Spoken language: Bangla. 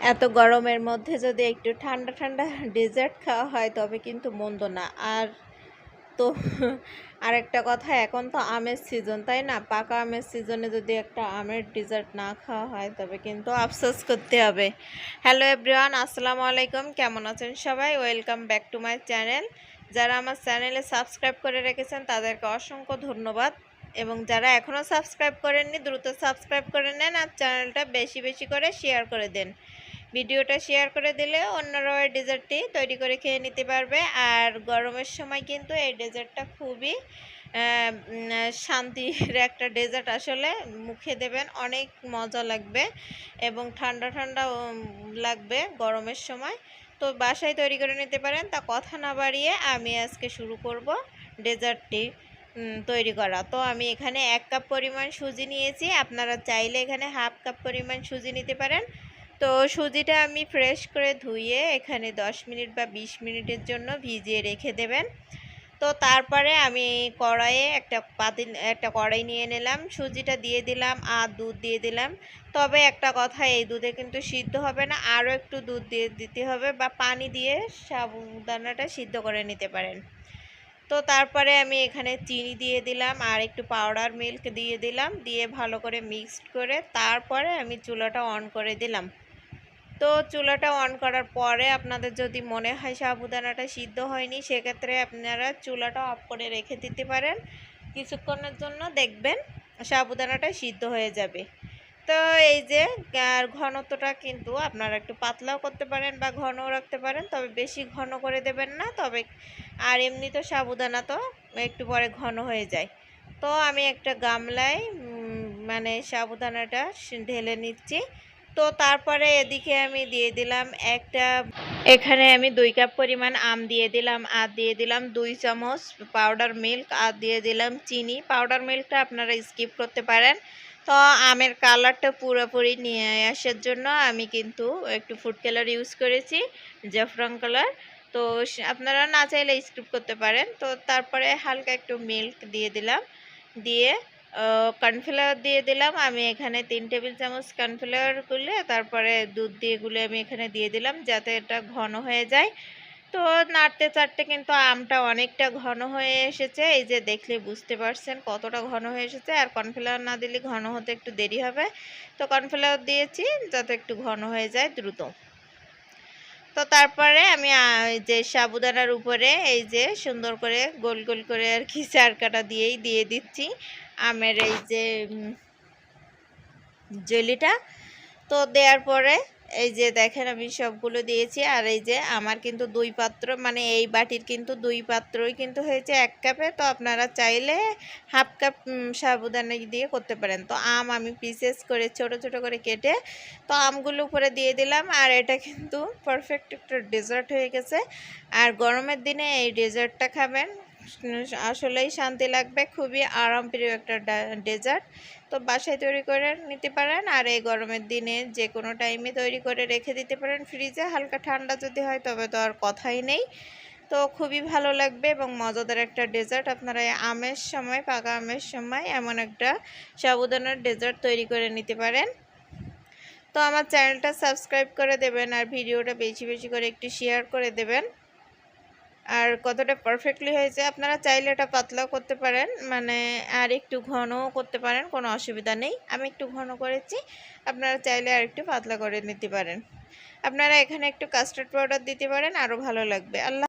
এত গরমের মধ্যে যদি একটু ঠান্ডা ঠান্ডা ডেজার্ট খাওয়া হয় তবে কিন্তু মন্দ না। আর তো আরেকটা কথা, এখন তো আমের সিজন, তাই না? পাকা আমের সিজনে যদি একটা আমের ডেজার্ট না খাওয়া হয় তবে কিন্তু আফসোস করতে হবে। হ্যালো এভরিওয়ান, আসসালামু আলাইকুম। কেমন আছেন সবাই? Welcome back to my channel. যারা আমার চ্যানেলে সাবস্ক্রাইব করে রেখেছেন তাদেরকে অসংখ্য ধন্যবাদ, এবং যারা এখনও সাবস্ক্রাইব করেননি দ্রুত সাবস্ক্রাইব করে নেন আর চ্যানেলটা বেশি বেশি করে শেয়ার করে দেন। ভিডিওটা শেয়ার করে দিলে অন্যরাও এই ডেজার্টটি তৈরি করে খেয়ে নিতে পারবে। আর গরমের সময় কিন্তু এই ডেজার্টটা খুবই শান্তির একটা ডেজার্ট। আসলে মুখে দেবেন অনেক মজা লাগবে এবং ঠান্ডা ঠান্ডা লাগবে গরমের সময়। তো বাসায় তৈরি করে নিতে পারেন। তা কথা না বাড়িয়ে আমি আজকে শুরু করব ডেজার্টটি তৈরি করা। তো আমি এখানে 1 কাপ পরিমাণ সুজি নিয়েছি। আপনারা চাইলে এখানে হাফ কাপ পরিমাণ সুজি নিতে পারেন। তো সুজিটা আমি ফ্রেশ করে ধুয়ে এখানে 10 মিনিট বা 20 মিনিটের জন্য ভিজিয়ে রেখে দেবেন। তো তারপরে আমি কড়াইয়ে একটা কড়াই নিয়ে নিলাম, সুজিটা দিয়ে দিলাম আর দুধ দিয়ে দিলাম। তবে একটা কথা, এই দুধে কিন্তু সিদ্ধ হবে না, আরও একটু দুধ দিয়ে দিতে হবে বা পানি দিয়ে সাবুদানাটা সিদ্ধ করে নিতে পারেন। তো তারপরে আমি এখানে চিনি দিয়ে দিলাম আর একটু পাউডার মিল্ক দিয়ে দিলাম, দিয়ে ভালো করে মিক্সড করে তারপরে আমি চুলাটা অন করে দিলাম। তো চুলাটা অন করার পরে আপনাদের যদি মনে হয় সাবুদানাটা সিদ্ধ হয়নি, সেক্ষেত্রে আপনারা চুলাটা অফ করে রেখে দিতে পারেন কিছুক্ষণের জন্য, দেখবেন সাবুদানাটা সিদ্ধ হয়ে যাবে। তো এই যে আর ঘনত্বটা কিন্তু আপনারা একটু পাতলাও করতে পারেন বা ঘনও রাখতে পারেন, তবে বেশি ঘন করে দেবেন না। তবে আর এমনি তো সাবুদানা তো একটু পরে ঘন হয়ে যায়। তো আমি একটা গামলায় মানে সাবুদানাটা ঢেলে নিচ্ছি। তো তারপরে এদিকে আমি দিয়ে দিলাম এখানে আমি 2 কাপ পরিমাণ আম দিয়ে দিলাম আর দিয়ে দিলাম 2 চামচ পাউডার মিল্ক আর দিয়ে দিলাম চিনি। পাউডার মিল্কটা আপনারা স্কিপ করতে পারেন। তো আমের কালারটা পুরোপুরি নিয়ে আসার জন্য আমি কিন্তু একটু ফুড কালার ইউজ করেছি, জাফরান কালার। তো আপনারা না চাইলে স্কিপ করতে পারেন। তো তারপরে হালকা একটু মিল্ক দিয়ে দিলাম, দিয়ে কর্নফ্লাওয়ার দিয়ে দিলাম। আমি এখানে 3 টেবিল চামচ কর্নফ্লাওয়ার গুলে তারপরে দুধ দিয়ে গুলে আমি এখানে দিয়ে দিলাম যাতে এটা ঘন হয়ে যায়। তো নাড়তে চাড়তে কিন্তু আমটা অনেকটা ঘন হয়ে এসেছে, এই যে দেখলে বুঝতে পারছেন কতটা ঘন হয়ে এসেছে। আর কর্নফ্লাওয়ার না দিলে ঘন হতে একটু দেরি হবে, তো কর্নফ্লাওয়ার দিয়েছি যাতে একটু ঘন হয়ে যায় দ্রুত। তো তারপরে আমি যে সাবুদানার উপরে এই যে সুন্দর করে গোল গোল করে আর কি চারকাটা দিয়ে দিচ্ছি আমের এই যে জেলিটা। তো দেওয়ার পরে এই যে দেখেন আমি সবগুলো দিয়েছি। আর এই যে আমার কিন্তু 2 পাত্র, মানে এই বাটির কিন্তু 2 পাত্রই কিন্তু হয়েছে 1 কাপে। তো আপনারা চাইলে হাফ কাপ সাবুদানা দিয়ে করতে পারেন। তো আম আমি পিসেস করে ছোট ছোট করে কেটে তো আমগুলো উপরে দিয়ে দিলাম। আর এটা কিন্তু পারফেক্ট একটা ডেজার্ট হয়ে গেছে। আর গরমের দিনে এই ডেজার্টটা খাবেন, আসলেই শান্তি লাগবে। খুবই আরামপ্রিয় একটা ডেজার্ট। তো বাসায় তৈরি করে নিতে পারেন আর এই গরমের দিনে যে কোনো টাইমে তৈরি করে রেখে দিতে পারেন ফ্রিজে। হালকা ঠান্ডা যদি হয় তবে তো আর কথাই নেই। তো খুবই ভালো লাগবে এবং মজাদার একটা ডেজার্ট। আপনারা আমের সময়, পাকা আমের সময় এমন একটা সাবুদানার ডেজার্ট তৈরি করে নিতে পারেন। তো আমার চ্যানেলটা সাবস্ক্রাইব করে দেবেন আর ভিডিওটা বেশি বেশি করে একটু শেয়ার করে দেবেন। আর কতটা পারফেক্টলি হয়েছে, আপনারা চাইলে এটা পাতলাও করতে পারেন, মানে আর একটু ঘনও করতে পারেন, কোনো অসুবিধা নেই। আমি একটু ঘন করেছি, আপনারা চাইলে আর একটু পাতলা করে নিতে পারেন। আপনারা এখানে একটু কাস্টার্ড পাউডার দিতে পারেন, আরও ভালো লাগবে। আল্লাহ।